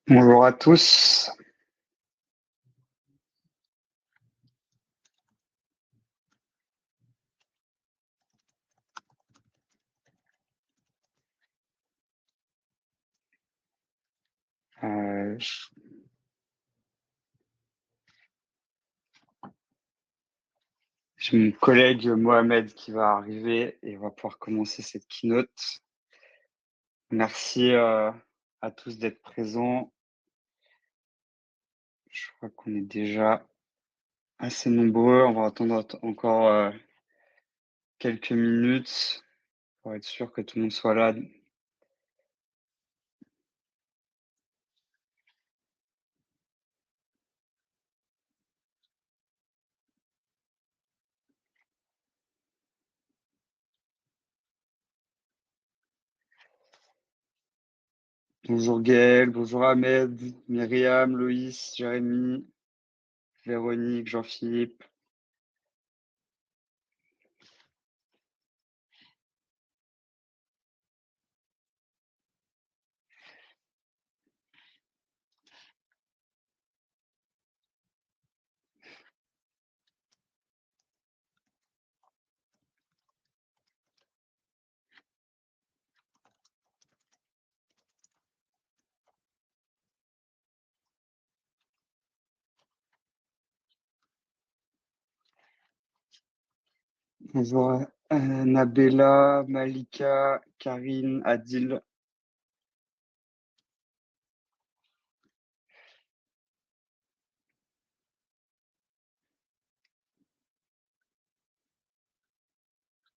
Bonjour à tous. Euh, j'ai mon collègue Mohamed qui va arriver et on va pouvoir commencer cette keynote. Merci à tous d'être présents. Je crois qu'on est déjà assez nombreux. On va attendre encore quelques minutes pour être sûr que tout le monde soit là. Bonjour Gaël, bonjour Ahmed, Myriam, Loïs, Jérémy, Véronique, Jean-Philippe. Bonjour Nabella, Malika, Karine, Adil.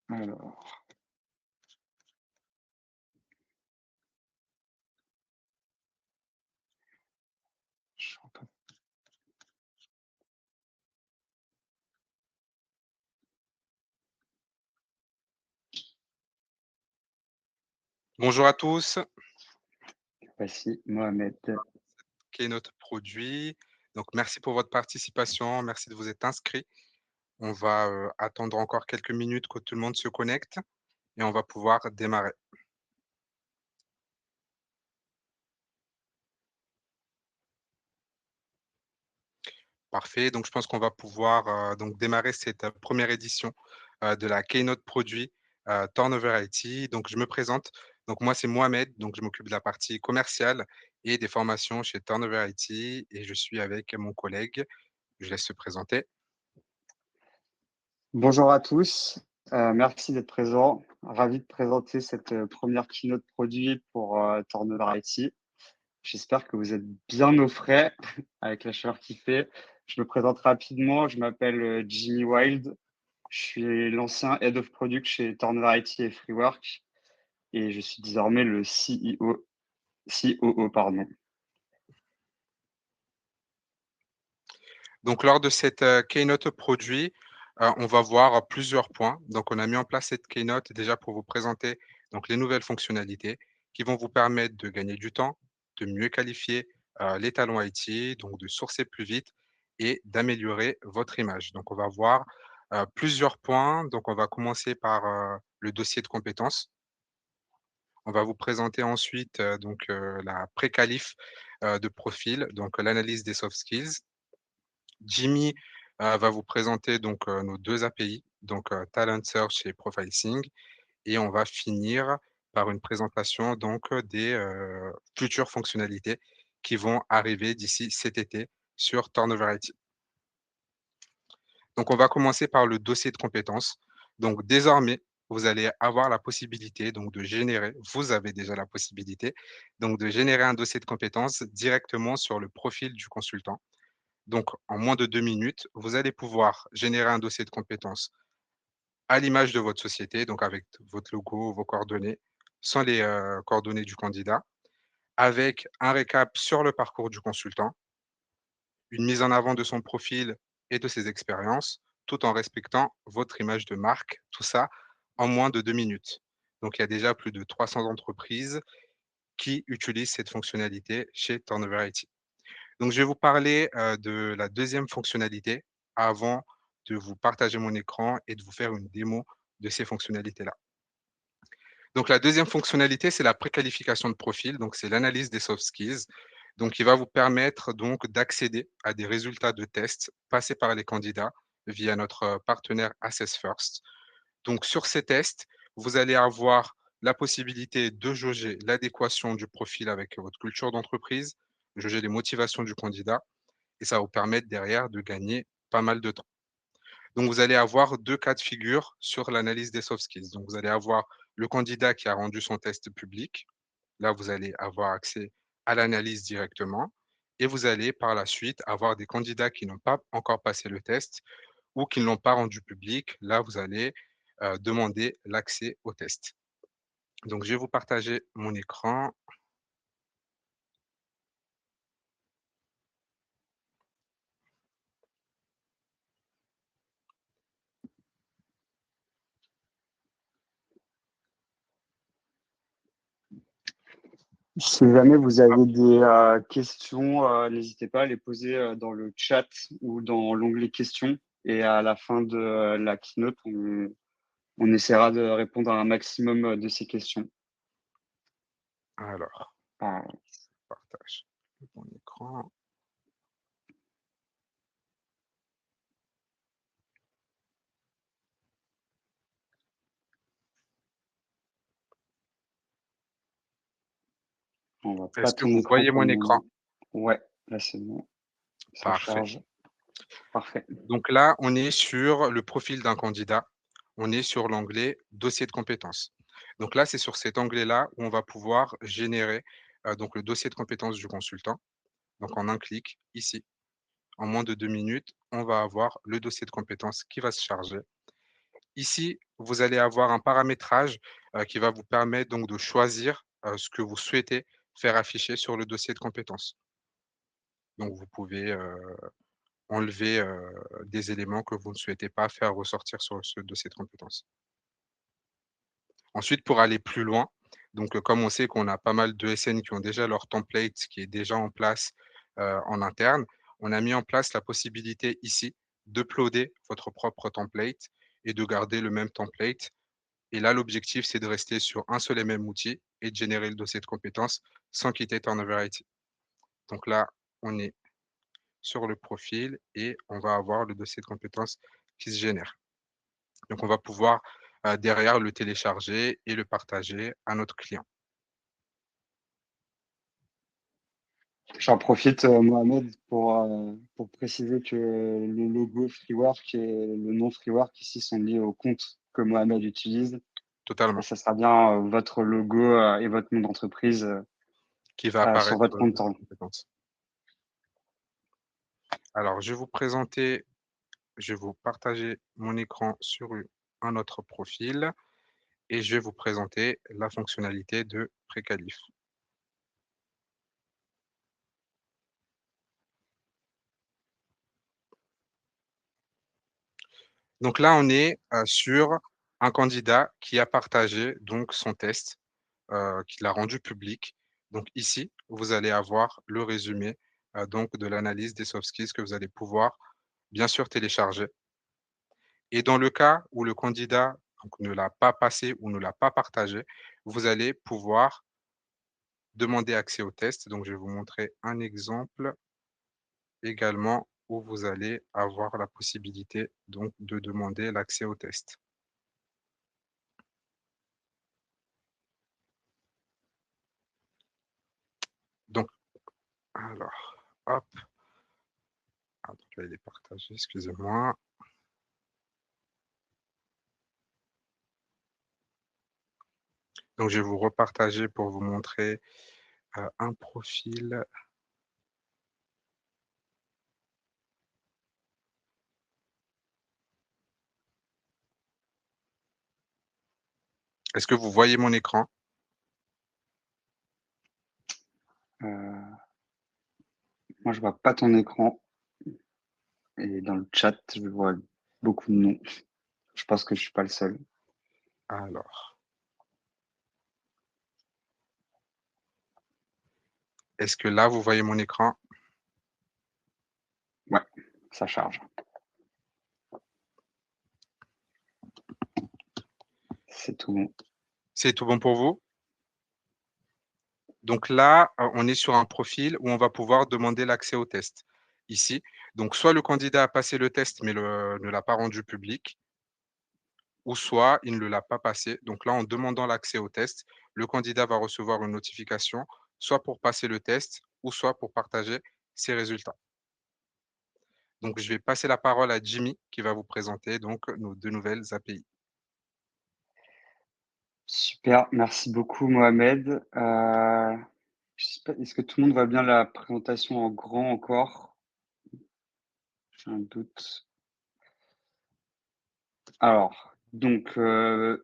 Alors, je vois pas. Bonjour à tous, Voici Mohamed. Keynote Produit. Donc merci pour votre participation, merci de vous être inscrits. On va, attendre encore quelques minutes que tout le monde se connecte et on va pouvoir démarrer. Parfait, donc je pense qu'on va pouvoir, donc démarrer cette, première édition, de la Keynote Produit, Turnover IT. Donc je me présente, donc moi c'est Mohamed, donc je m'occupe de la partie commerciale et des formations chez Turnover IT et je suis avec mon collègue. Je laisse se présenter. Bonjour à tous, merci d'être présents. Ravi de présenter cette première keynote produit pour Turnover IT. J'espère que vous êtes bien au frais avec la chaleur qu'il fait. Je me présente rapidement, je m'appelle Jimmy Wild. Je suis l'ancien Head of Product chez Turnover IT et Freework et je suis désormais le COO, pardon. Donc lors de cette, keynote produit, on va voir plusieurs points. Donc on a mis en place cette keynote déjà pour vous présenter donc les nouvelles fonctionnalités qui vont vous permettre de gagner du temps, de mieux qualifier, les talents IT, donc de sourcer plus vite et d'améliorer votre image. Donc on va voir, plusieurs points. Donc on va commencer par, le dossier de compétences. On va vous présenter ensuite, la pré-qualif, de profil, donc l'analyse des soft skills. Jimmy, va vous présenter donc, nos 2 API, donc, Talent Search et Profile Sync et on va finir par une présentation donc, des, futures fonctionnalités qui vont arriver d'ici cet été sur Turnover IT. Donc on va commencer par le dossier de compétences. Donc désormais, vous allez avoir la possibilité donc de générer vous avez déjà la possibilité donc de générer un dossier de compétences directement sur le profil du consultant. Donc, en moins de 2 minutes, vous allez pouvoir générer un dossier de compétences à l'image de votre société, donc avec votre logo, vos coordonnées, sans les, coordonnées du candidat, avec un récap sur le parcours du consultant, une mise en avant de son profil et de ses expériences, tout en respectant votre image de marque, tout ça en moins de 2 minutes. Donc il y a déjà plus de 300 entreprises qui utilisent cette fonctionnalité chez Turnover IT. Donc, je vais vous parler, de la deuxième fonctionnalité avant de vous partager mon écran et de vous faire une démo de ces fonctionnalités-là. Donc la deuxième fonctionnalité, c'est la préqualification de profil, donc c'est l'analyse des soft skills. Donc, il va vous permettre donc d'accéder à des résultats de tests passés par les candidats via notre partenaire Assess First. Donc, sur ces tests, vous allez avoir la possibilité de jauger l'adéquation du profil avec votre culture d'entreprise, jauger les motivations du candidat et ça va vous permettre derrière de gagner pas mal de temps. Donc, vous allez avoir 2 cas de figure sur l'analyse des soft skills. Donc, vous allez avoir le candidat qui a rendu son test public. Là, vous allez avoir accès à l'analyse directement et vous allez par la suite avoir des candidats qui n'ont pas encore passé le test ou qui ne l'ont pas rendu public. Là, vous allez, demander l'accès au test. Donc je vais vous partager mon écran. Si jamais vous avez des questions, n'hésitez pas à les poser dans le chat ou dans l'onglet questions. Et à la fin de la keynote, on essaiera de répondre à un maximum de ces questions. Alors, Ah, je partage mon écran. on voit pas Est-ce que ton vous écran voyez pour mon le écran? moment. Ouais, là c'est bon, ça Parfait. charge. Parfait. Donc là, on est sur le profil d'un candidat. On est sur l'onglet dossier de compétences. Donc là, c'est sur cet onglet-là où on va pouvoir générer, donc le dossier de compétences du consultant. Donc en un clic, ici, en moins de 2 minutes, on va avoir le dossier de compétences qui va se charger. Ici, vous allez avoir un paramétrage, qui va vous permettre donc de choisir, ce que vous souhaitez faire afficher sur le dossier de compétences. Donc vous pouvez, enlever, des éléments que vous ne souhaitez pas faire ressortir sur ce dossier de compétences. Ensuite, pour aller plus loin, donc, comme on sait qu'on a pas mal d'ESN qui ont déjà leur template qui est déjà en place, en interne, on a mis en place la possibilité ici d'uploader votre propre template et de garder le même template. Et là, l'objectif, c'est de rester sur un seul et même outil et de générer le dossier de compétences sans quitter Turnover IT. Donc là, on est sur le profil et on va avoir le dossier de compétences qui se génère. Donc on va pouvoir, derrière le télécharger et le partager à notre client. J'en profite, Mohamed, pour préciser que le logo Freework et le nom Freework ici sont liés au compte que Mohamed utilise. Et Totalement, ça sera bien votre logo et votre nom d'entreprise qui va sur apparaître votre sur le compte dossier Torn. de compétences. Alors je vais vous partager mon écran sur un autre profil et je vais vous présenter la fonctionnalité de Précalif. Donc là, on est, sur un candidat qui a partagé donc son test, qu'il a rendu public. Donc ici, vous allez avoir le résumé, donc de l'analyse des soft skills que vous allez pouvoir bien sûr télécharger et dans le cas où le candidat donc ne l'a pas passé ou ne l'a pas partagé, vous allez pouvoir demander accès au test. Donc je vais vous montrer un exemple également où vous allez avoir la possibilité donc de demander l'accès au test. Donc alors, hop, ah donc là il est partagé, excusez-moi. Donc je vais vous repartager pour vous montrer, un profil. Est-ce que vous voyez mon écran? Euh, Moi, je vois pas ton écran. Et dans le chat, je vois beaucoup de noms. Je pense que je suis pas le seul. Alors, est-ce que là vous voyez mon écran? Ouais, ça charge. C'est tout bon. C'est tout bon pour vous? Donc là, on est sur un profil où on va pouvoir demander l'accès au test, ici. Donc soit le candidat a passé le test mais ne l'a pas rendu public, ou soit il ne l'a pas passé. Donc là, en demandant l'accès au test, le candidat va recevoir une notification, soit pour passer le test ou soit pour partager ses résultats. Donc je vais passer la parole à Jimmy qui va vous présenter donc nos 2 nouvelles API. Super, merci beaucoup Mohamed. Je sais pas, est-ce que tout le monde voit bien la présentation en grand encore? J'ai un doute. Alors, donc, je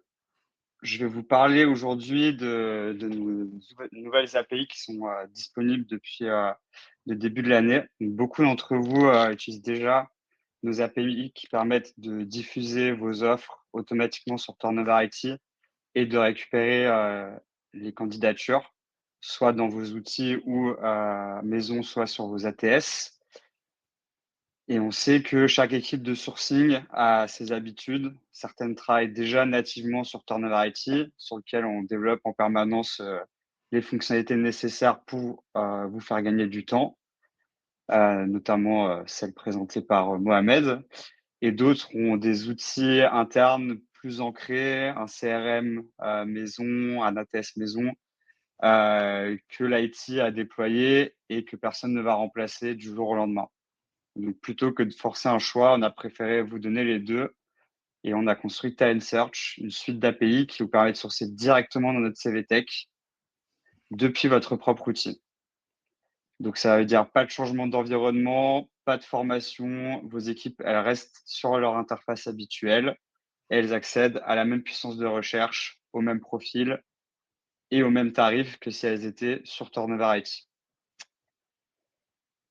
vais vous parler aujourd'hui de nos nouvelles API qui sont disponibles depuis le début de l'année. Beaucoup d'entre vous utilisent déjà nos API qui permettent de diffuser vos offres automatiquement sur Turnover IT et de récupérer les candidatures, soit dans vos outils ou maison, soit sur vos ATS. Et on sait que chaque équipe de sourcing a ses habitudes. Certaines travaillent déjà nativement sur Turnover IT, sur lequel on développe en permanence les fonctionnalités nécessaires pour vous faire gagner du temps, notamment celles présentées par Mohamed. Et d'autres ont des outils internes plus ancrés, un CRM maison, un ATS maison, que l'IT a déployé et que personne ne va remplacer du jour au lendemain. Donc, plutôt que de forcer un choix, on a préféré vous donner les deux et on a construit Talent Search, une suite d'API qui vous permet de sourcer directement dans notre CVTech depuis votre propre outil. Donc, ça veut dire pas de changement d'environnement, pas de formation. Vos équipes, elles restent sur leur interface habituelle et elles accèdent à la même puissance de recherche, au même profil et au même tarif que si elles étaient sur Turnover IT.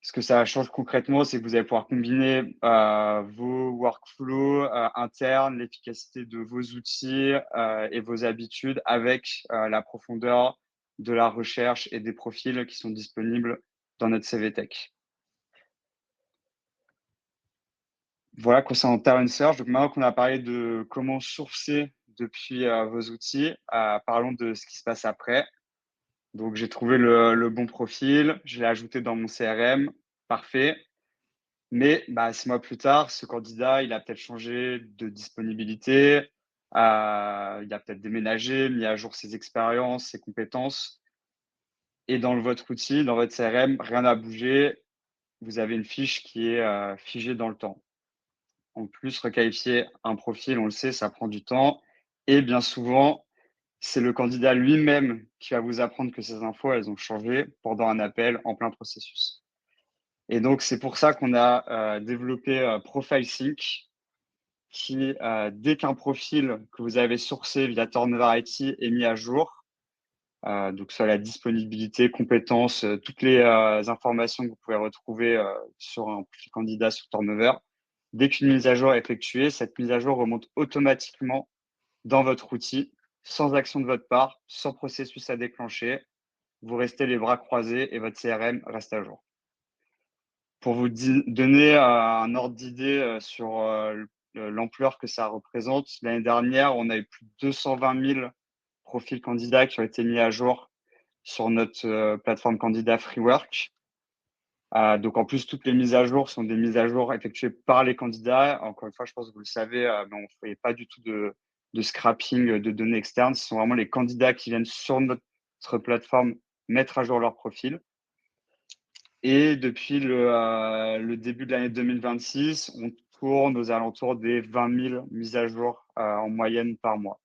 Ce que ça change concrètement, c'est que vous allez pouvoir combiner vos workflows internes, l'efficacité de vos outils et vos habitudes avec la profondeur de la recherche et des profils qui sont disponibles dans notre CVTech. Voilà concernant Talent Search. Donc maintenant qu'on a parlé de comment sourcer depuis vos outils, parlons de ce qui se passe après. Donc j'ai trouvé le bon profil, je l'ai ajouté dans mon CRM, parfait. Mais 6 mois plus tard, ce candidat, il a peut-être changé de disponibilité, il a peut-être déménagé, mis à jour ses expériences, ses compétences. Et dans votre outil, dans votre CRM, rien n'a bougé. Vous avez une fiche qui est figée dans le temps. En plus, requalifier un profil, on le sait, ça prend du temps. Et bien souvent, c'est le candidat lui-même qui va vous apprendre que ces infos, elles ont changé pendant un appel en plein processus. Et donc, c'est pour ça qu'on a développé Profile Sync, qui, dès qu'un profil que vous avez sourcé via Turnover IT est mis à jour, donc soit la disponibilité, compétences, toutes les informations que vous pouvez retrouver sur un profil candidat sur Turnover, dès qu'une mise à jour est effectuée, cette mise à jour remonte automatiquement dans votre outil, sans action de votre part, sans processus à déclencher. Vous restez les bras croisés et votre CRM reste à jour. Pour vous donner un ordre d'idée sur l'ampleur que ça représente, l'année dernière, on a eu plus de 220 000 profils candidats qui ont été mis à jour sur notre plateforme candidat Freework. Donc en plus, toutes les mises à jour sont des mises à jour effectuées par les candidats. Encore une fois, je pense que vous le savez, mais on ne fait pas du tout de scrapping de données externes. Ce sont vraiment les candidats qui viennent sur notre plateforme mettre à jour leur profil. Et depuis le début de l'année 2026, on tourne aux alentours des 20 000 mises à jour en moyenne par mois.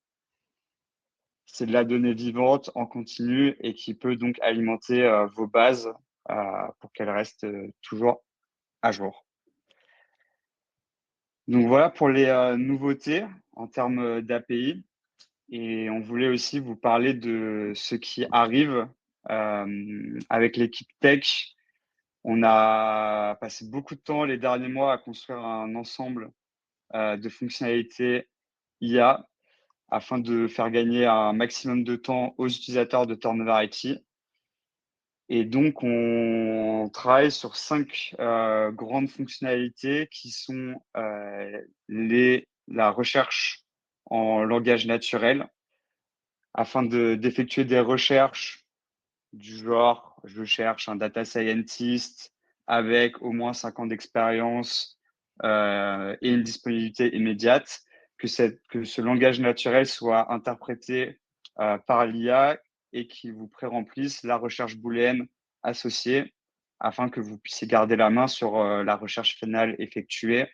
C'est de la donnée vivante en continu et qui peut donc alimenter vos bases pour qu'elles restent toujours à jour. Donc voilà pour les nouveautés en termes d'API. Et on voulait aussi vous parler de ce qui arrive avec l'équipe tech. On a passé beaucoup de temps les derniers mois à construire un ensemble de fonctionnalités IA afin de faire gagner un maximum de temps aux utilisateurs de Turnover IT. Et donc, on travaille sur 5 grandes fonctionnalités qui sont la recherche en langage naturel afin d'effectuer des recherches du genre, je cherche un data scientist avec au moins 5 ans d'expérience et une disponibilité immédiate, que ce langage naturel soit interprété par l'IA et qu'il vous pré-remplisse la recherche booléenne associée afin que vous puissiez garder la main sur la recherche finale effectuée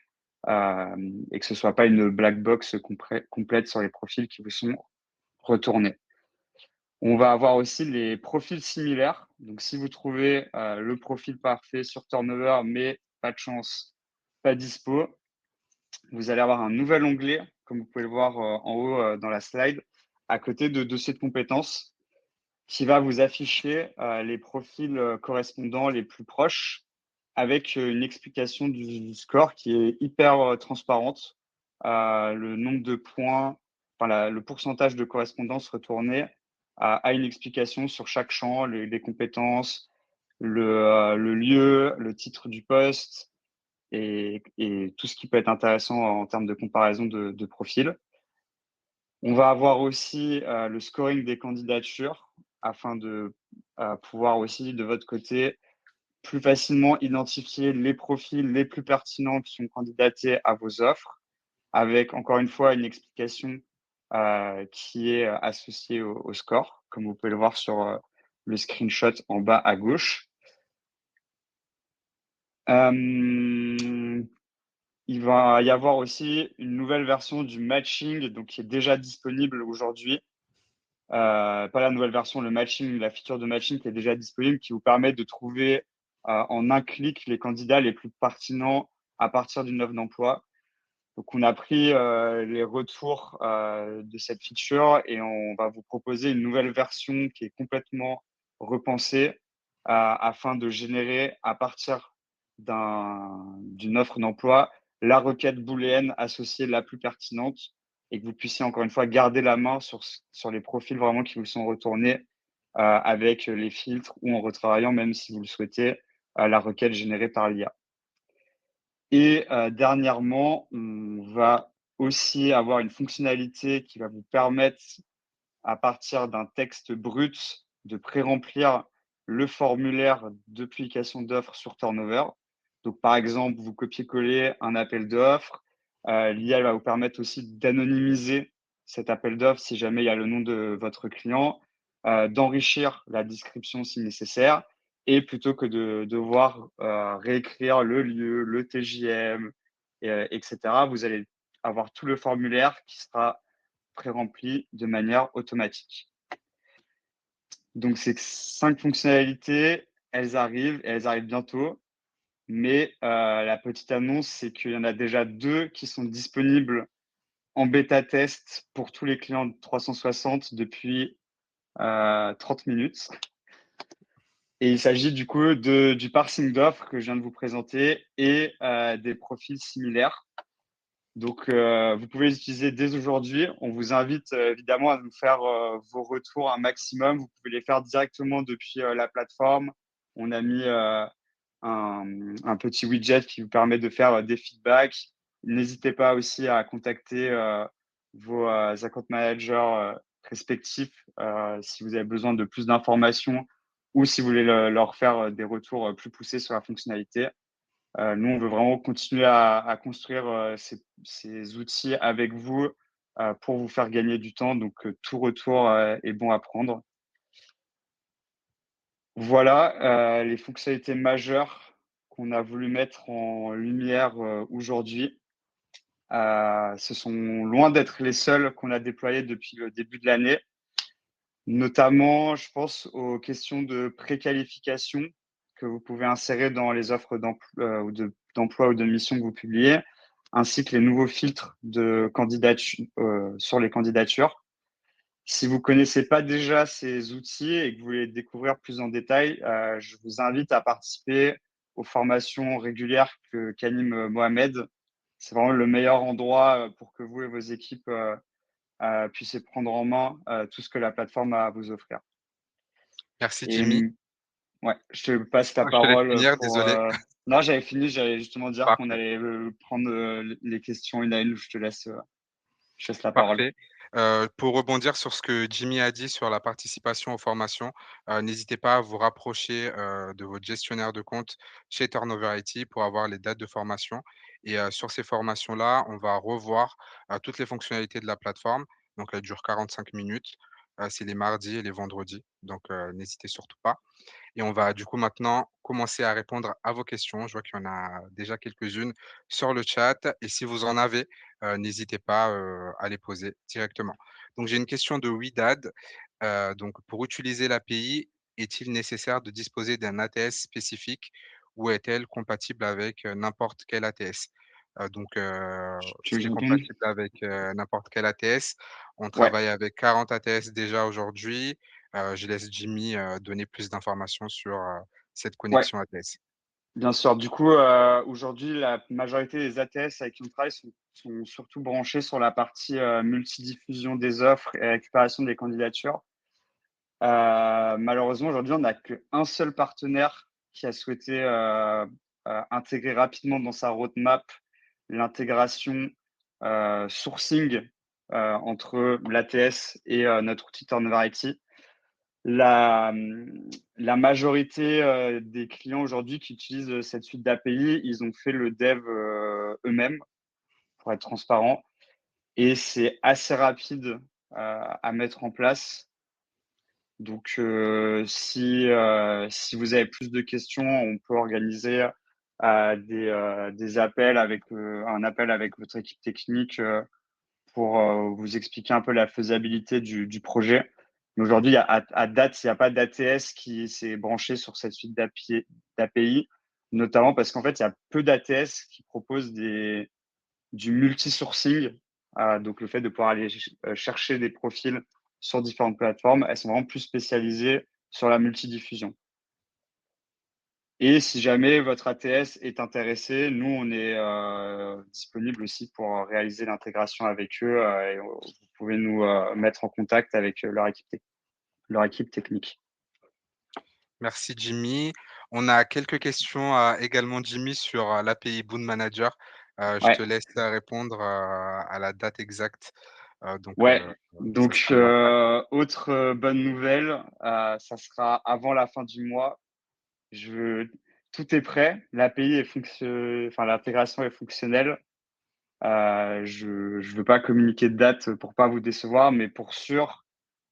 et que ce ne soit pas une black box complète sur les profils qui vous sont retournés. On va avoir aussi les profils similaires. Donc, si vous trouvez le profil parfait sur Turnover, mais pas de chance, pas dispo, vous allez avoir un nouvel onglet, comme vous pouvez le voir en haut dans la slide, à côté de dossier de compétences, qui va vous afficher les profils correspondants les plus proches avec une explication du score qui est hyper transparente. Le nombre de points, enfin le pourcentage de correspondance retournée a une explication sur chaque champ, les compétences, le lieu, le titre du poste et tout ce qui peut être intéressant en termes de comparaison de profils. On va avoir aussi le scoring des candidatures afin de pouvoir aussi, de votre côté, plus facilement identifier les profils les plus pertinents qui sont candidatés à vos offres, avec encore une fois une explication qui est associée au score, comme vous pouvez le voir sur le screenshot en bas à gauche. Il va y avoir aussi une nouvelle version du matching donc, qui est déjà disponible aujourd'hui. Pas la nouvelle version, le matching, la feature de matching qui est déjà disponible, qui vous permet de trouver en un clic les candidats les plus pertinents à partir d'une offre d'emploi. Donc, on a pris les retours de cette feature et on va vous proposer une nouvelle version qui est complètement repensée afin de générer à partir d'une offre d'emploi la requête booléenne associée la plus pertinente et que vous puissiez encore une fois garder la main sur les profils vraiment qui vous sont retournés avec les filtres ou en retravaillant, même si vous le souhaitez, la requête générée par l'IA. Et dernièrement, on va aussi avoir une fonctionnalité qui va vous permettre, à partir d'un texte brut, de pré-remplir le formulaire de publication d'offres sur Turnover. Donc, par exemple, vous copiez-collez un appel d'offres. L'IA va vous permettre aussi d'anonymiser cet appel d'offres si jamais il y a le nom de votre client, d'enrichir la description si nécessaire et plutôt que de devoir réécrire le lieu, le TJM, etc., vous allez avoir tout le formulaire qui sera pré-rempli de manière automatique. Donc, ces 5 fonctionnalités, elles arrivent et elles arrivent bientôt. Mais la petite annonce, c'est qu'il y en a déjà 2 qui sont disponibles en bêta test pour tous les clients de 360 depuis 30 minutes. Et il s'agit du coup du parsing d'offres que je viens de vous présenter et des profils similaires. Donc, vous pouvez les utiliser dès aujourd'hui. On vous invite évidemment à nous faire vos retours un maximum. Vous pouvez les faire directement depuis la plateforme. On a mis un petit widget qui vous permet de faire des feedbacks. N'hésitez pas aussi à contacter vos account managers respectifs si vous avez besoin de plus d'informations ou si vous voulez leur faire des retours plus poussés sur la fonctionnalité. Nous, on veut vraiment continuer à construire ces outils avec vous pour vous faire gagner du temps. Donc, tout retour est bon à prendre. Voilà les fonctionnalités majeures qu'on a voulu mettre en lumière aujourd'hui. Ce sont loin d'être les seuls qu'on a déployés depuis le début de l'année. Notamment, je pense aux questions de préqualification que vous pouvez insérer dans les offres d'emploi ou de mission que vous publiez, ainsi que les nouveaux filtres de candidature, sur les candidatures. Si vous ne connaissez pas déjà ces outils et que vous voulez découvrir plus en détail, je vous invite à participer aux formations régulières qu'anime Mohamed. C'est vraiment le meilleur endroit pour que vous et vos équipes puissiez prendre en main tout ce que la plateforme a à vous offrir. Merci Et Jimmy. ouais, je te passe la Je te laisse parole finir, pour. désolé. Non, j'avais fini, j'allais justement dire qu'on Parfait. allait prendre les questions une à une. Je te laisse. Je laisse la parole. Parfait. Pour rebondir sur ce que Jimmy a dit sur la participation aux formations, n'hésitez pas à vous rapprocher, de votre gestionnaire de compte chez Turnover IT pour avoir les dates de formation et sur ces formations-là, on va revoir, toutes les fonctionnalités de la plateforme. Donc elle dure 45 minutes, c'est les mardis et les vendredis, donc n'hésitez surtout pas. Et on va du coup maintenant commencer à répondre à vos questions. Je vois qu'il y en a déjà quelques-unes sur le chat et si vous en avez, n'hésitez pas, à les poser directement. Donc j'ai une question de Widad. Donc pour utiliser l'API, est-il nécessaire de disposer d'un ATS spécifique ou est-elle compatible avec, n'importe quel ATS? Tu veux que je C'est réponde? compatible avec, n'importe quel ATS. On Ouais, travaille avec 40 ATS déjà aujourd'hui. Je laisse Jimmy, donner plus d'informations sur, cette ouais, connexion ATS. bien sûr. Du coup, aujourd'hui, la majorité des ATS avec qui on travaille sont surtout branchés sur la partie, multidiffusion des offres et récupération des candidatures. Malheureusement, aujourd'hui, on n'a qu'un seul partenaire qui a souhaité, intégrer rapidement dans sa roadmap l'intégration, sourcing, entre l'ATS et notre outil Turnover IT. La majorité, des clients aujourd'hui qui utilisent, cette suite d'API, ils ont fait le dev, eux-mêmes, pour être transparent et c'est assez rapide, à mettre en place. Donc, si vous avez plus de questions, on peut organiser, des appels avec, un appel avec votre équipe technique, pour, vous expliquer un peu la faisabilité du projet. Mais aujourd'hui, il y a à date, il y a pas d'ATS qui s'est branché sur cette suite d'API, notamment parce qu'en fait, il y a peu d'ATS qui proposent du multi-sourcing, donc le fait de pouvoir aller chercher des profils sur différentes plateformes. Elles sont vraiment plus spécialisées sur la multidiffusion. Et si jamais votre ATS est intéressé, nous, on est disponible aussi pour réaliser l'intégration avec eux et vous pouvez nous mettre en contact avec leur équipe technique. Merci Jimmy. On a quelques questions, également Jimmy sur, l'API Boon Manager. Je te Ouais, laisse, répondre, à la date exacte, ouais. ça Donc, sera l'après. autre bonne nouvelle, ça sera avant la fin du mois. Je Tout est prêt, l'API est enfin l'intégration est fonctionnelle. Je veux pas communiquer de date pour pas vous décevoir, mais pour sûr,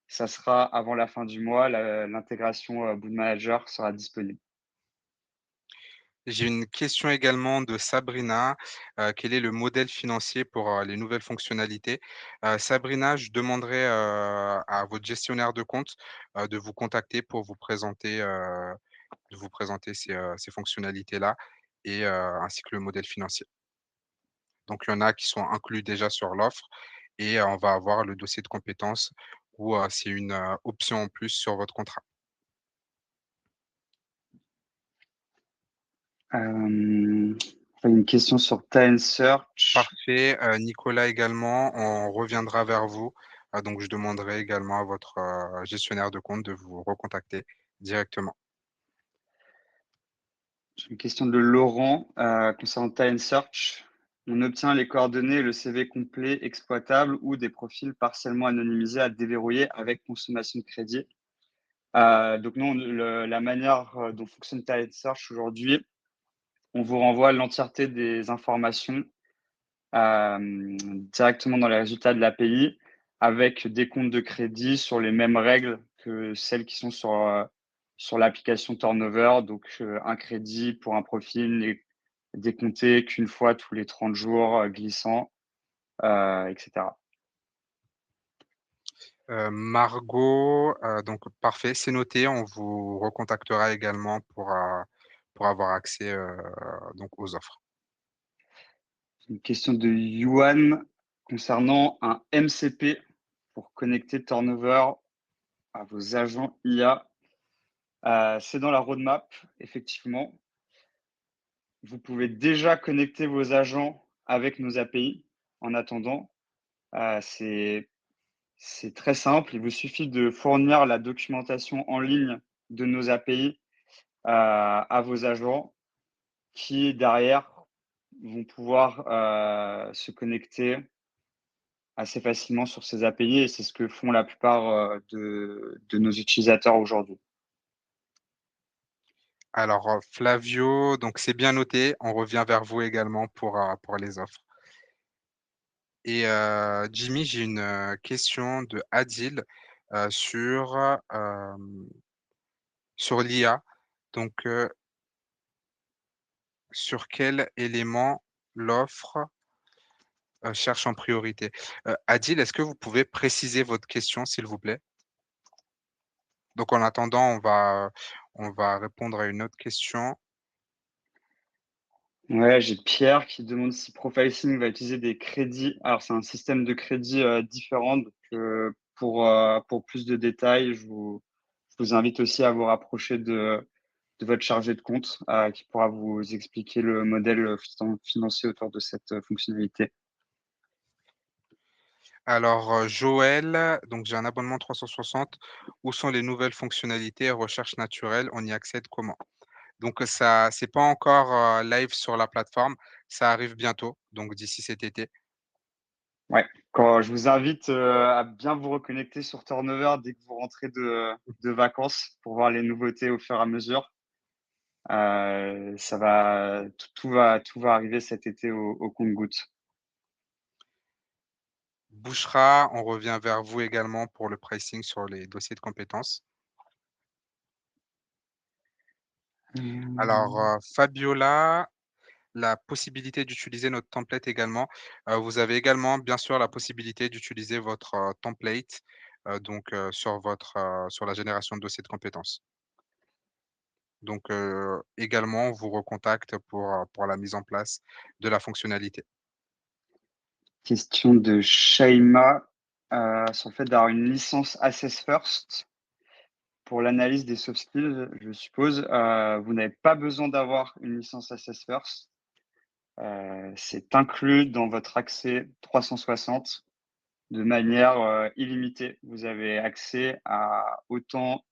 ça sera avant la fin du mois, l'intégration, Boot Manager sera disponible. J'ai une question également de Sabrina. Quel est le modèle financier pour, les nouvelles fonctionnalités? Sabrina, je demanderai, à votre gestionnaire de compte, de vous contacter pour vous présenter ces fonctionnalités-là et ainsi que le modèle financier. Donc il y en a qui sont inclus déjà sur l'offre et on va avoir le dossier de compétences où, c'est une, option en plus sur votre contrat. Hem, une question sur Time Search. Parfait, Nicolas également, on reviendra vers vous, donc je demanderai également à votre, gestionnaire de compte de vous recontacter directement. J'ai une question de Laurent, concernant Time Search. On obtient les coordonnées et le CV complet exploitable ou des profils partiellement anonymisés à déverrouiller avec consommation de crédit. Donc nous, la manière dont fonctionne Time Search aujourd'hui, on vous renvoie l'entièreté des informations directement dans les résultats de l'API avec des comptes de crédit sur les mêmes règles que celles qui sont sur l'application Turnover. Donc, un crédit pour un profil n'est décompté qu'une fois tous les 30 jours glissant, etc. Margot, donc parfait, c'est noté, on vous recontactera également pour avoir accès, donc aux offres. Une question de Yuan concernant un MCP pour connecter Turnover à vos agents IA. C'est dans la roadmap, effectivement. Vous pouvez déjà connecter vos agents avec nos API en attendant. Heu, c'est c'est très simple. Il vous suffit de fournir la documentation en ligne de nos API, à vos agents qui derrière vont pouvoir, se connecter assez facilement sur ces API et c'est ce que font la plupart de nos utilisateurs aujourd'hui. Alors, Flavio, donc c'est bien noté. On revient vers vous également pour les offres. Et Jimmy, j'ai une, question de Adil, sur, sur l'IA. Donc, sur quel élément l'offre, cherche en priorité? Adil, est-ce que vous pouvez préciser votre question, s'il vous plaît? Donc en attendant, on va répondre à une autre question. Ouais, j'ai Pierre qui demande si Profiling va utiliser des crédits. Alors, c'est un système de crédit différent. Donc, pour plus de détails, je vous invite aussi à vous rapprocher de votre chargé de compte qui pourra vous expliquer le modèle financier autour de cette fonctionnalité. Alors, Joël, donc j'ai un abonnement 360. Où sont les nouvelles fonctionnalités et recherche naturelle? On y accède comment? Donc, ça c'est pas encore, live sur la plateforme. Ça arrive bientôt, donc d'ici cet été. Ouais, quand je vous invite à bien vous reconnecter sur Turnover dès que vous rentrez de vacances pour voir les nouveautés au fur et à mesure. Ça va, tout va arriver cet été au compte-gouttes. Bouchra, on revient vers vous également pour le pricing sur les dossiers de compétences. Alors, Fabiola, la possibilité d'utiliser notre template également. Vous avez également, bien sûr, la possibilité d'utiliser votre, template, donc sur votre, sur la génération de dossiers de compétences. Donc également, on vous recontacte pour la mise en place de la fonctionnalité. Question de Shaima sur le fait d'avoir une licence Assess First pour l'analyse des soft skills, je suppose. Vous n'avez pas besoin d'avoir une licence Assess First. C'est inclus dans votre accès 360 de manière illimitée. Vous avez accès à autant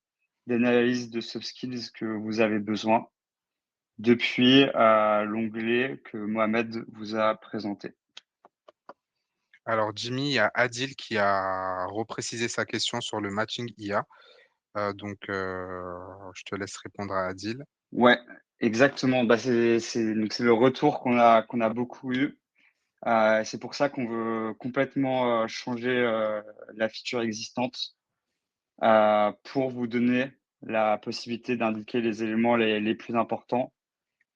d'analyses de soft skills que vous avez besoin depuis l'onglet que Mohamed vous a présenté. Alors Jimmy, il y a Adil qui a reprécisé sa question sur le matching IA, donc je te laisse répondre à Adil. Ouais, exactement. Bah, c'est le retour qu'on a beaucoup eu. C'est pour ça qu'on veut complètement changer la feature existante pour vous donner la possibilité d'indiquer les éléments les plus importants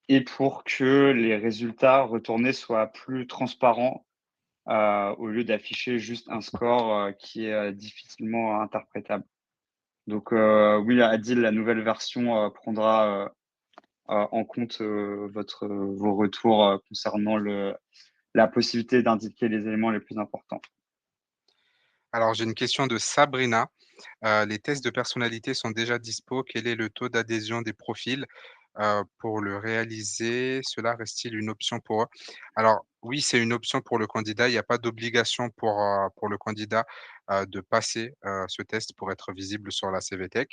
et pour que les résultats retournés soient plus transparents au lieu d'afficher juste un score qui est difficilement interprétable. Donc oui, Adil, la nouvelle version prendra en compte vos retours concernant la possibilité d'indiquer les éléments les plus importants. Alors j'ai une question de Sabrina. Les tests de personnalité sont déjà dispo. Quel est le taux d'adhésion des profils? Pour le réaliser, cela reste-t-il une option pour eux? Alors oui, c'est une option pour le candidat. Il n'y a pas d'obligation pour le candidat, de passer, ce test pour être visible sur la CVTech.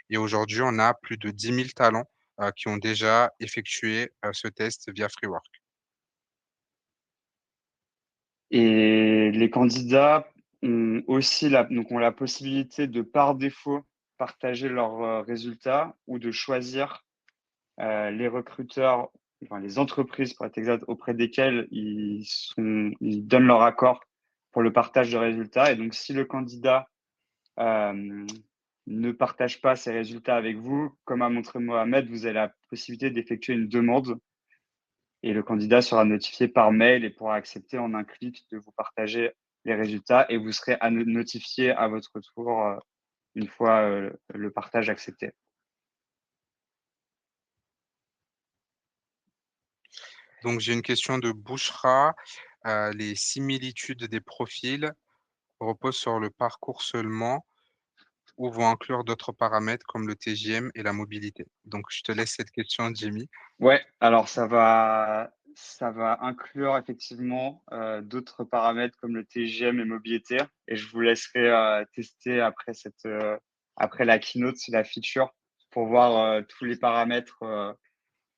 Et aujourd'hui, on a plus de 10 000 talents, qui ont déjà effectué, ce test via Freework. Et les candidats ont aussi ont la possibilité de, par défaut, partager leurs résultats ou de choisir les recruteurs, enfin les entreprises pour être exact, auprès desquelles ils donnent leur accord pour le partage de résultats. Et donc, si le candidat euh, ne partage pas ses résultats avec vous, comme a montré Mohamed, vous avez la possibilité d'effectuer une demande et le candidat sera notifié par mail et pourra accepter en un clic de vous partager les résultats et vous serez notifié à votre tour une fois le partage accepté. Donc j'ai une question de Bouchra. Les similitudes des profils reposent sur le parcours seulement ou vont inclure d'autres paramètres comme le TJM et la mobilité? Donc je te laisse cette question, Jimmy. Ouais, alors ça va inclure effectivement d'autres paramètres comme le TGM et mobilité. Et je vous laisserai tester après après la keynote, la feature, pour voir tous les paramètres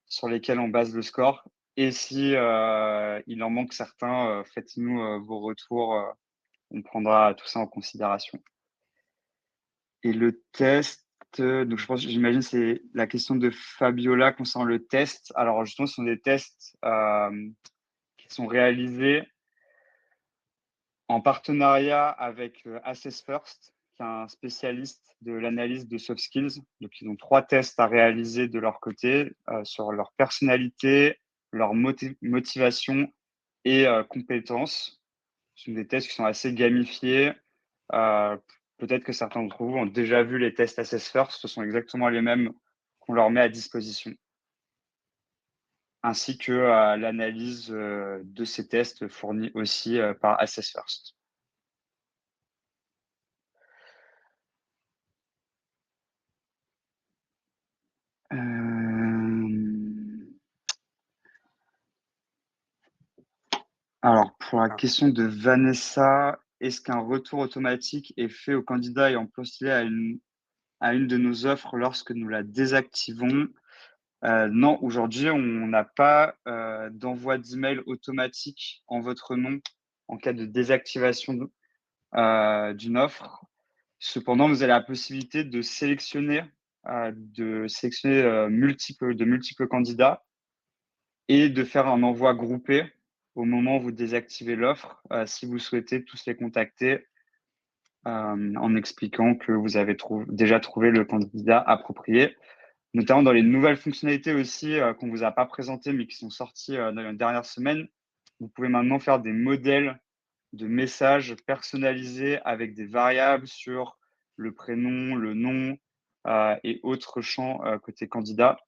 sur lesquels on base le score. Et si il en manque certains, faites-nous vos retours on prendra tout ça en considération. Et le test, donc j'imagine c'est la question de Fabiola concernant le test. Alors justement, ce sont des tests qui sont réalisés en partenariat avec Assess First, qui est un spécialiste de l'analyse de soft skills. Donc, ils ont 3 tests à réaliser de leur côté sur leur personnalité, leur motivation et compétences. Ce sont des tests qui sont assez gamifiés. Euh, Peut-être que certains d'entre vous ont déjà vu les tests Assess First. Ce sont exactement les mêmes qu'on leur met à disposition, ainsi que l'analyse de ces tests fournis aussi par Assess First. Alors, pour la Ah, question de Vanessa, est-ce qu'un retour automatique est fait aux candidats ayant postulé à une de nos offres lorsque nous la désactivons? Non, aujourd'hui, on n'a pas d'envoi d'email automatique en votre nom en cas de désactivation d'une offre. Cependant, vous avez la possibilité de sélectionner de multiples candidats et de faire un envoi groupé au moment où vous désactivez l'offre, si vous souhaitez tous les contacter en expliquant que vous avez déjà trouvé le candidat approprié, notamment dans les nouvelles fonctionnalités aussi qu'on ne vous a pas présentées mais qui sont sorties dans les dernières semaines. Vous pouvez maintenant faire des modèles de messages personnalisés avec des variables sur le prénom, le nom et autres champs côté candidat.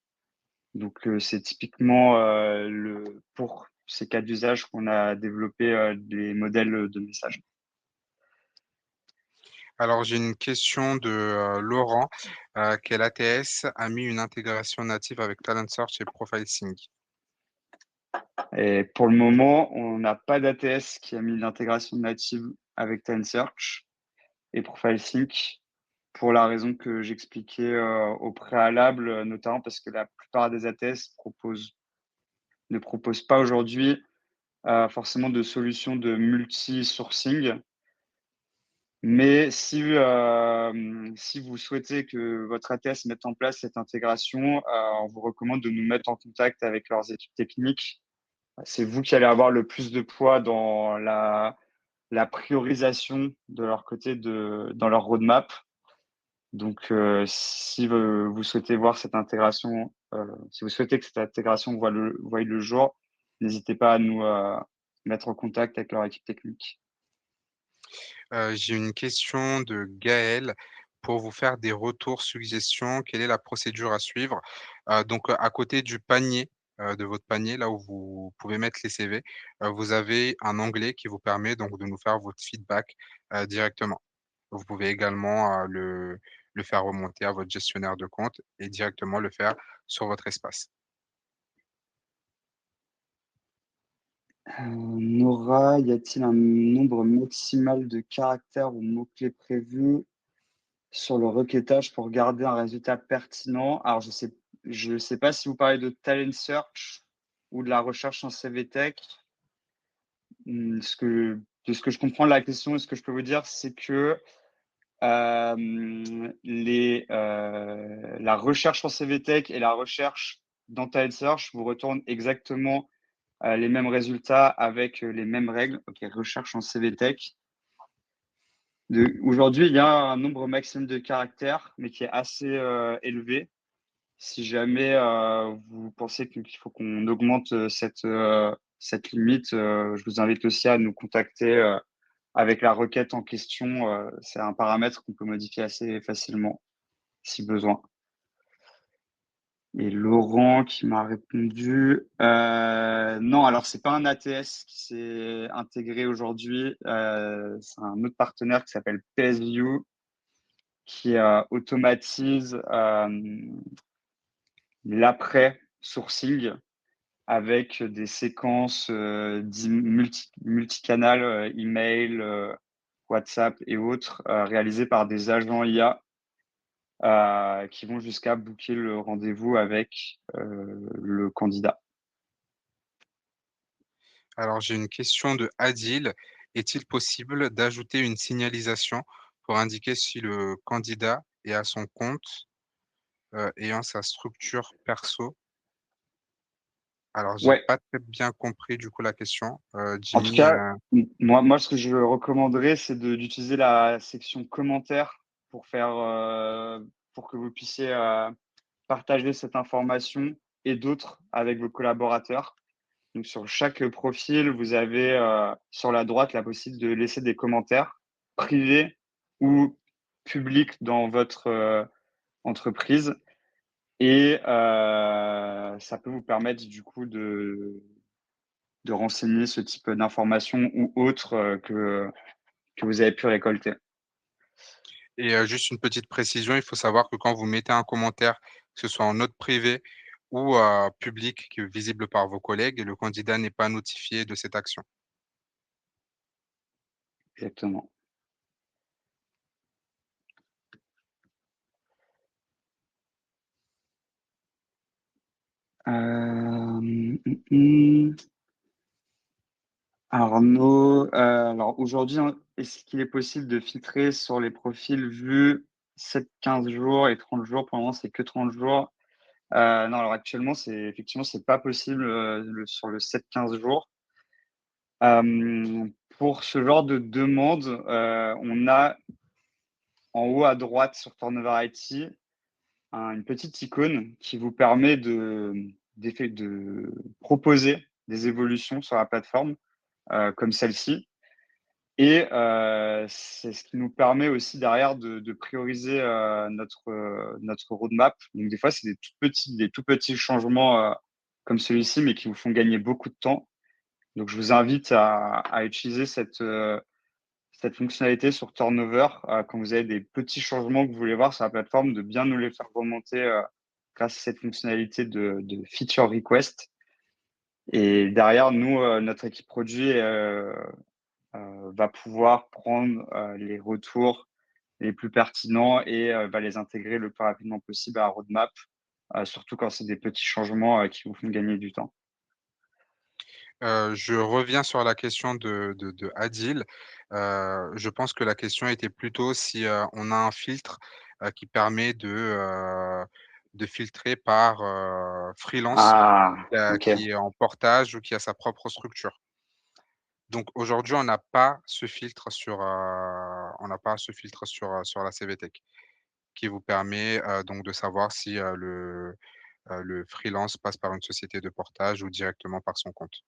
Donc, c'est typiquement pour ces cas d'usage qu'on a développé des modèles de messages. alors j'ai une question de, Laurent. Quel ATS a mis une intégration native avec Talent Search et Profile Sync? Et pour le moment, on n'a pas d'ATS qui a mis l'intégration native avec Time Search et Profile Sync pour la raison que j'expliquais au préalable, notamment parce que la plupart des ATS ne proposent pas aujourd'hui forcément de solutions de multi-sourcing. Mais si vous souhaitez que votre ATS mette en place cette intégration, on vous recommande de nous mettre en contact avec leurs équipes techniques. C'est vous qui allez avoir le plus de poids dans la priorisation de leur côté dans leur roadmap. Donc, si vous souhaitez voir cette intégration, si vous souhaitez que cette intégration voie le jour, n'hésitez pas à nous mettre en contact avec leur équipe technique. J'ai une question de Gaël. Pour vous faire des retours, suggestions, quelle est la procédure à suivre? Donc, à côté du panier, de votre panier, là où vous pouvez mettre les CV, vous avez un onglet qui vous permet donc de nous faire votre feedback, directement. Vous pouvez également, le faire remonter à votre gestionnaire de compte et directement le faire sur votre espace. Nora, y a-t-il un nombre maximal de caractères ou mots-clés prévus sur le requêtage pour garder un résultat pertinent? Alors, je sais pas si vous parlez de Talent Search ou de la recherche en CV Tech. De ce que je comprends de la question et ce que je peux vous dire, c'est que la recherche en CV Tech et la recherche dans Talent Search vous retournent exactement les mêmes résultats avec les mêmes règles. Ok, recherche en CV Tech. Aujourd'hui, il y a un nombre maximum de caractères, mais qui est assez élevé. Si jamais vous pensez qu'il faut qu'on augmente cette limite, je vous invite aussi à nous contacter avec la requête en question. C'est un paramètre qu'on peut modifier assez facilement si besoin. Et Laurent qui m'a répondu, non, alors c'est pas un ATS qui s'est intégré aujourd'hui, c'est un autre partenaire qui s'appelle PSView qui automatise l'après-sourcing avec des séquences multicanal, email, WhatsApp et autres, réalisées par des agents IA qui vont jusqu'à booker le rendez-vous avec le candidat. Alors j'ai une question de Adil. Est-il possible d'ajouter une signalisation pour indiquer si le candidat est à son compte, ayant sa structure perso? Alors j'ai Ouais, pas très bien compris du coup la question, en tout Jimmy, cas, moi, ce que je recommanderais, c'est d'utiliser la section commentaires pour faire, pour que vous puissiez, partager cette information et d'autres avec vos collaborateurs. Donc sur chaque profil, vous avez, sur la droite la possibilité de laisser des commentaires privés ou publics dans votre, entreprise et ça peut vous permettre du coup de renseigner ce type d'informations ou autres, que vous avez pu récolter. et juste une petite précision, il faut savoir que quand vous mettez un commentaire, que ce soit en note privée ou public, qui est visible par vos collègues, le candidat n'est pas notifié de cette action. Exactement. Arnaud, alors aujourd'hui, hein, est-ce qu'il est possible de filtrer sur les profils vus 7-15 jours et 30 jours? Pour le moment, c'est que 30 jours. Non, alors actuellement, c'est pas possible, sur le 7-15 jours. Pour ce genre de demande, on a en haut à droite sur Turnover IT une petite icône qui vous permet de proposer des évolutions sur la plateforme, comme celle-ci. Et c'est ce qui nous permet aussi derrière de prioriser, notre roadmap. Donc des fois, c'est des tout petits changements, comme celui-ci, mais qui vous font gagner beaucoup de temps. Donc je vous invite à utiliser cette fonctionnalité sur Turnover, quand vous avez des petits changements que vous voulez voir sur la plateforme, de bien nous les faire remonter, grâce à cette fonctionnalité de feature request. Et derrière, nous, notre équipe produit, va pouvoir prendre, les retours les plus pertinents et va les intégrer le plus rapidement possible à la roadmap, surtout quand c'est des petits changements, qui vous font gagner du temps. Je reviens sur la question de Adil. Je pense que la question était plutôt si, on a un filtre, qui permet de filtrer par, freelance, Ah! OK. qui est en portage ou qui a sa propre structure. Donc aujourd'hui, on n'a pas ce filtre sur la CVTech, qui vous permet, donc de savoir si, le freelance passe par une société de portage ou directement par son compte.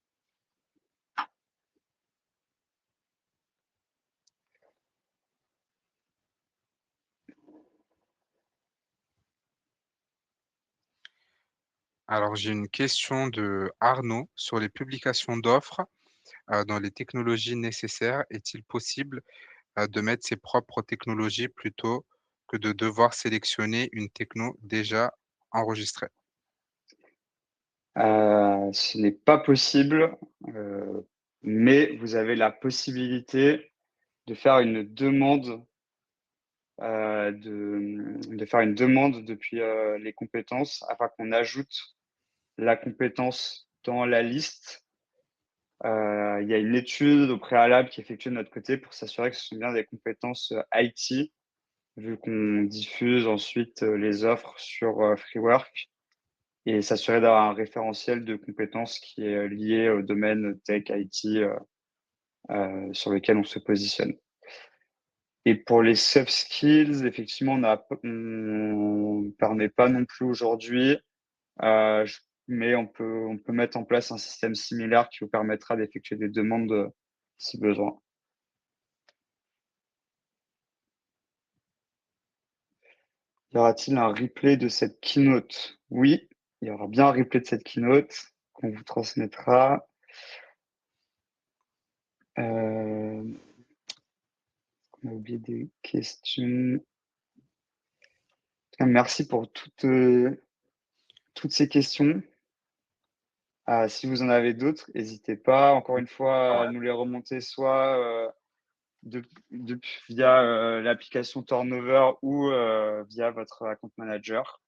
Alors j'ai une question de Arnaud sur les publications d'offres, dans les technologies nécessaires. Est-il possible, de mettre ses propres technologies plutôt que de devoir sélectionner une techno déjà enregistrée? Ce n'est pas possible, mais vous avez la possibilité de faire une demande, de faire une demande depuis, les compétences afin qu'on ajoute la compétence dans la liste. Il y a une étude au préalable qui est effectuée de notre côté pour s'assurer que ce sont bien des compétences, IT, vu qu'on diffuse ensuite, les offres sur, Freework et s'assurer d'avoir un référentiel de compétences qui est, lié au domaine tech, IT, sur lequel on se positionne. Et pour les soft skills, effectivement, on permet pas non plus aujourd'hui, j mais on peut mettre en place un système similaire qui vous permettra d'effectuer des demandes, si besoin. Y aura-t-il un replay de cette keynote? Oui, il y aura bien un replay de cette keynote qu'on vous transmettra. On a oublié des questions. Merci pour toutes ces questions. Si vous en avez d'autres, n'hésitez pas, encore une fois, à nous les remonter soit, via, l'application Turnover ou, via votre account manager.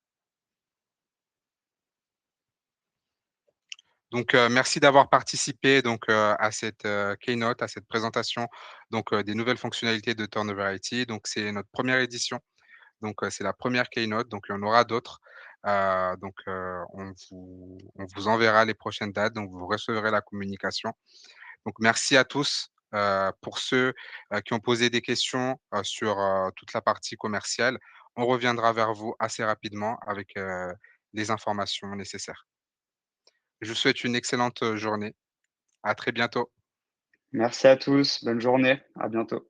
Donc, merci d'avoir participé donc, à cette, keynote, à cette présentation donc, des nouvelles fonctionnalités de Turnover IT. Donc c'est notre première édition, donc, c'est la première keynote, donc il y en aura d'autres. Donc, on vous enverra les prochaines dates, donc vous recevrez la communication. Donc merci à tous. Pour ceux, qui ont posé des questions, sur, toute la partie commerciale, on reviendra vers vous assez rapidement avec, les informations nécessaires. Je vous souhaite une excellente, journée. À très bientôt. Merci à tous, bonne journée, à bientôt.